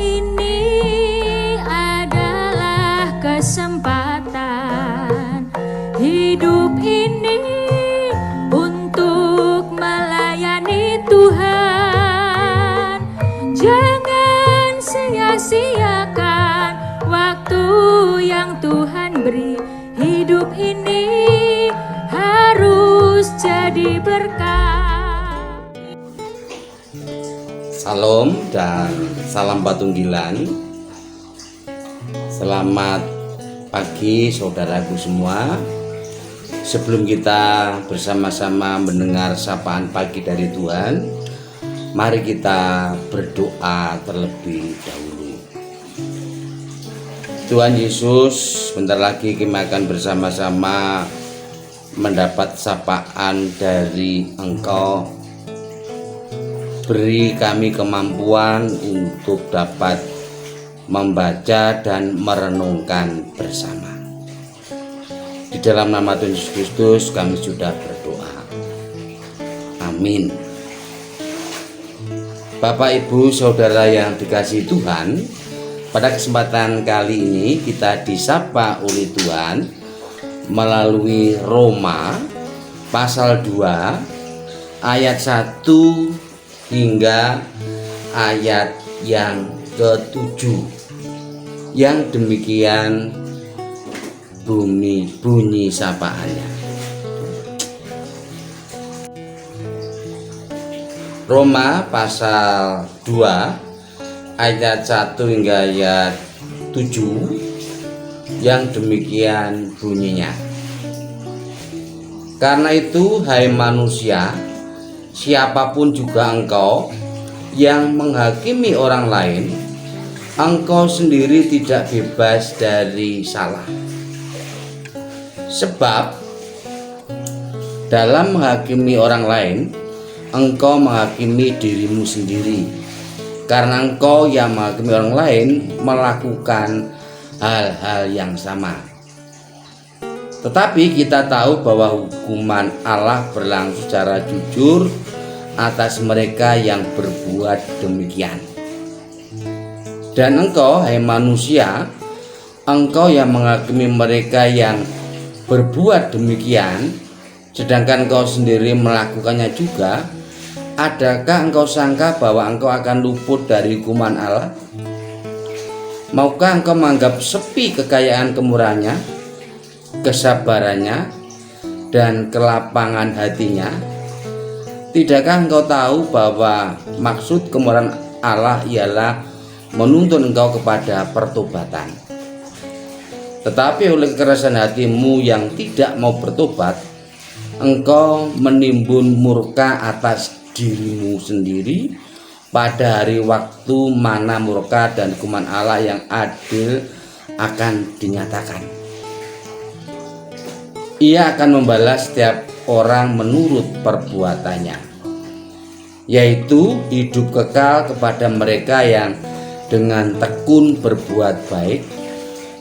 ini adalah kesempatan. Hidup ini untuk melayani Tuhan. Jangan sia-siakan waktu yang Tuhan beri. Hidup ini harus jadi berkah. Salam dan salam Patunggilan. Selamat pagi saudaraku semua. Sebelum kita bersama-sama mendengar sapaan pagi dari Tuhan, mari kita berdoa terlebih dahulu. Tuhan Yesus, sebentar lagi kami akan bersama-sama mendapat sapaan dari Engkau. Beri kami kemampuan untuk dapat membaca dan merenungkan bersama. Di dalam nama Tuhan Yesus Kristus kami sudah berdoa. Amin. Bapak, Ibu, Saudara yang dikasihi Tuhan, pada kesempatan kali ini kita disapa oleh Tuhan melalui Roma pasal 2 ayat 1 hingga ayat yang ke-7. Yang demikian bunyi sapaannya. Roma pasal 2 ayat 1 hingga ayat 7, yang demikian bunyinya. Karena itu, hai manusia, siapapun juga engkau yang menghakimi orang lain, engkau sendiri tidak bebas dari salah. Sebab dalam menghakimi orang lain, engkau menghakimi dirimu sendiri, karena engkau yang menghakimi orang lain melakukan hal-hal yang sama. Tetapi kita tahu bahwa hukuman Allah berlangsung secara jujur atas mereka yang berbuat demikian. Dan engkau, hai manusia, engkau yang menghakimi mereka yang berbuat demikian, sedangkan engkau sendiri melakukannya juga, adakah engkau sangka bahwa engkau akan luput dari hukuman Allah? Maukah engkau menganggap sepi kekayaan kemurahannya, kesabarannya, dan kelapangan hatinya? Tidakkah engkau tahu bahwa maksud kemurahan Allah ialah menuntun engkau kepada pertobatan? Tetapi oleh kekerasan hatimu yang tidak mau bertobat, engkau menimbun murka atas dirimu sendiri pada hari waktu mana murka dan hukuman Allah yang adil akan dinyatakan. Ia akan membalas setiap orang menurut perbuatannya, yaitu hidup kekal kepada mereka yang dengan tekun berbuat baik,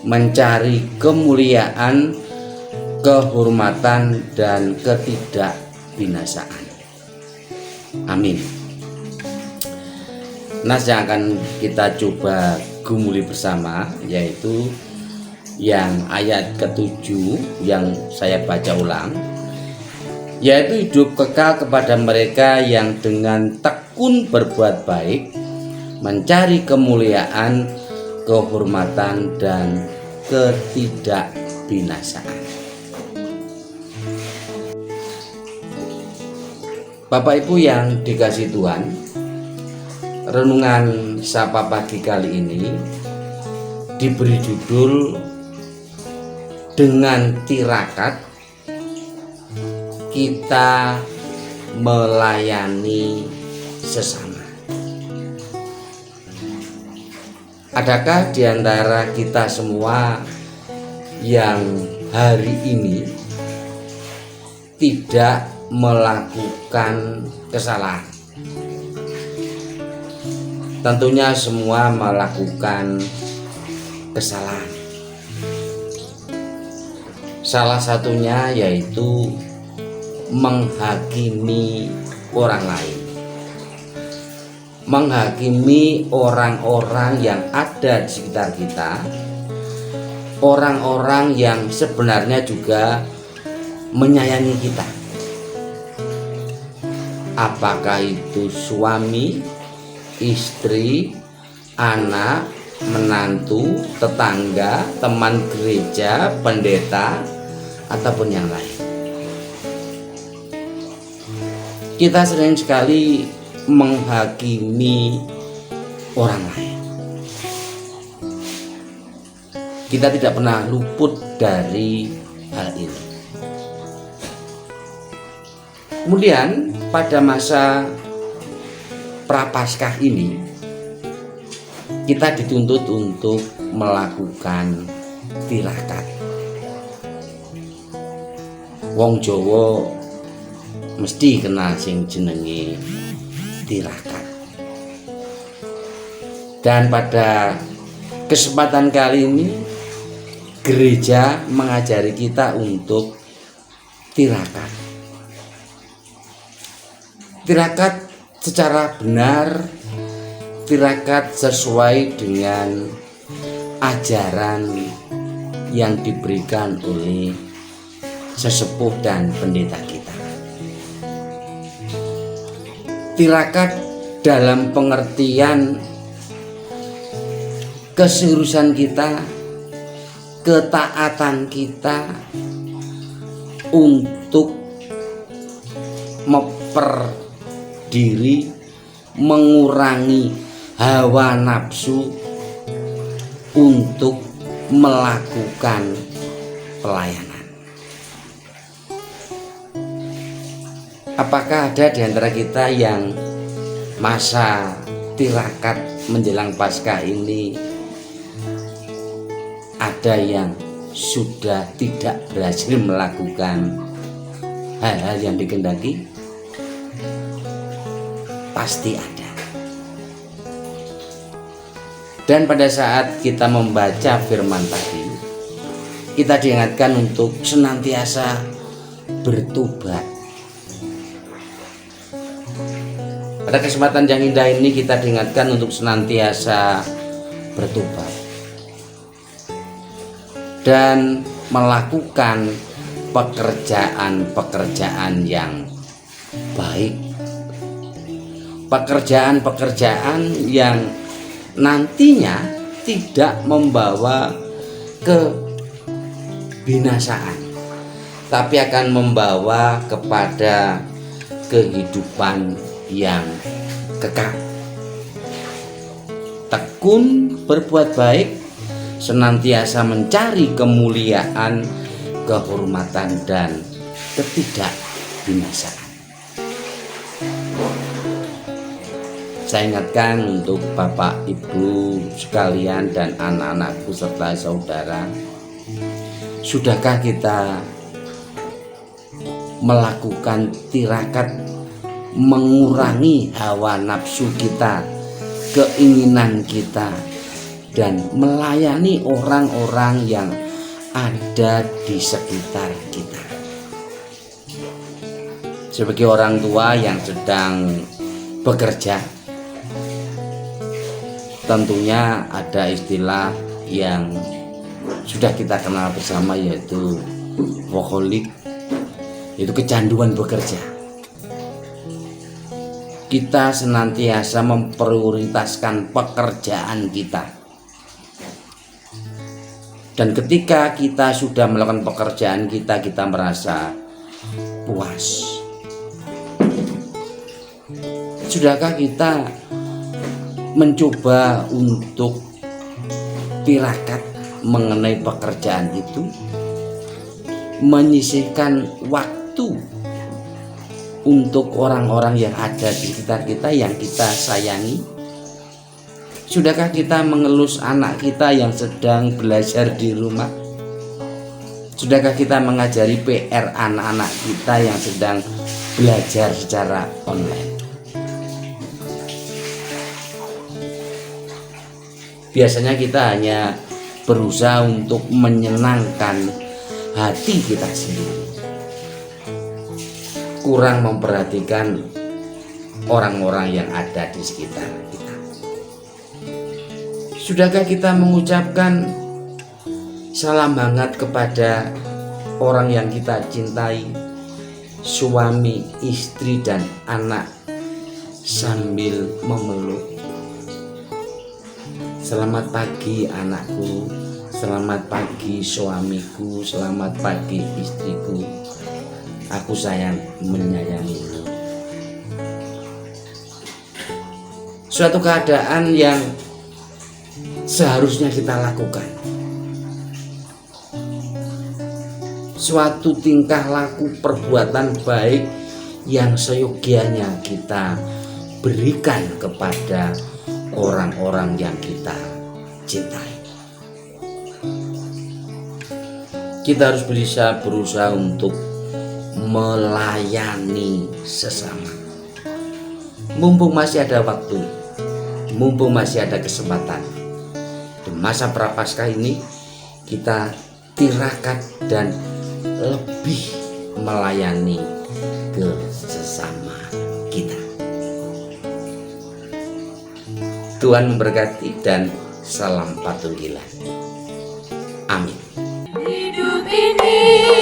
mencari kemuliaan, kehormatan, dan ketidakbinasaan. Amin. Nas yang akan kita coba gumuli bersama yaitu yang ayat ke-7 yang saya baca ulang, yaitu hidup kekal kepada mereka yang dengan tekun berbuat baik, mencari kemuliaan, kehormatan, dan ketidakbinasaan. Bapak Ibu yang dikasihi Tuhan, renungan sapa pagi kali ini diberi judul dengan tirakat kita melayani sesama. Adakah di antara kita semua yang hari ini tidak melakukan kesalahan? Tentunya semua melakukan kesalahan. Salah satunya yaitu menghakimi orang lain. menghakimi orang-orang yang ada di sekitar kita, orang-orang yang sebenarnya juga menyayangi kita. Apakah itu suami, istri, anak, menantu, tetangga, teman gereja, pendeta, ataupun yang lain. Kita sering sekali menghakimi orang lain. Kita tidak pernah luput dari hal ini. Kemudian pada masa Prapaskah ini kita dituntut untuk melakukan tirakat. Wong Jawa mesti kenal sing jenenge tirakat. Dan pada kesempatan kali ini gereja mengajari kita untuk tirakat. Tirakat secara benar, tirakat sesuai dengan ajaran yang diberikan oleh sesepuh dan pendeta kita. Tirakat dalam pengertian keseriusan kita, ketaatan kita untuk memperdiri, mengurangi hawa nafsu untuk melakukan pelayanan. Apakah ada di antara kita yang masa tirakat menjelang Paskah ini ada yang sudah tidak berhasil melakukan hal-hal yang dikehendaki? Pasti ada. Dan pada saat kita membaca firman tadi, kita diingatkan untuk senantiasa bertobat. Pada kesempatan yang indah ini kita diingatkan untuk senantiasa bertobat dan melakukan pekerjaan-pekerjaan yang baik, pekerjaan-pekerjaan yang nantinya tidak membawa kebinasaan, tapi akan membawa kepada kehidupan yang kekal. Tekun berbuat baik, senantiasa mencari kemuliaan, kehormatan, dan ketidakbinasaan. Saya ingatkan untuk Bapak Ibu sekalian dan anak-anakku serta saudara, sudahkah kita melakukan tirakat mengurangi hawa nafsu kita, keinginan kita, dan melayani orang-orang yang ada di sekitar kita? Sebagai orang tua yang sedang bekerja, tentunya ada istilah yang sudah kita kenal bersama, yaitu workaholic, yaitu kecanduan bekerja. Kita senantiasa memprioritaskan pekerjaan kita, dan ketika kita sudah melakukan pekerjaan kita, kita merasa puas. Sudahkah kita mencoba untuk tirakat mengenai pekerjaan itu, menyisihkan waktu untuk orang-orang yang ada di sekitar kita yang kita sayangi? Sudahkah kita mengelus anak kita yang sedang belajar di rumah? Sudahkah kita mengajari PR anak-anak kita yang sedang belajar secara online? Biasanya kita hanya berusaha untuk menyenangkan hati kita sendiri, kurang memperhatikan orang-orang yang ada di sekitar kita. Sudahkah kita mengucapkan salam hangat kepada orang yang kita cintai, suami, istri, dan anak, sambil memeluk? Selamat pagi anakku, selamat pagi suamiku, selamat pagi istriku. Aku sayang menyayangimu. Suatu keadaan yang seharusnya kita lakukan. Suatu tingkah laku perbuatan baik yang seyogianya kita berikan kepada orang-orang yang kita cintai. Kita harus berusaha untuk melayani sesama. Mumpung masih ada waktu, mumpung masih ada kesempatan, di masa prapaskah ini kita tirakat dan lebih melayani ke sesama kita. Tuhan memberkati dan salam Patunggilan. Amin. Hidup ini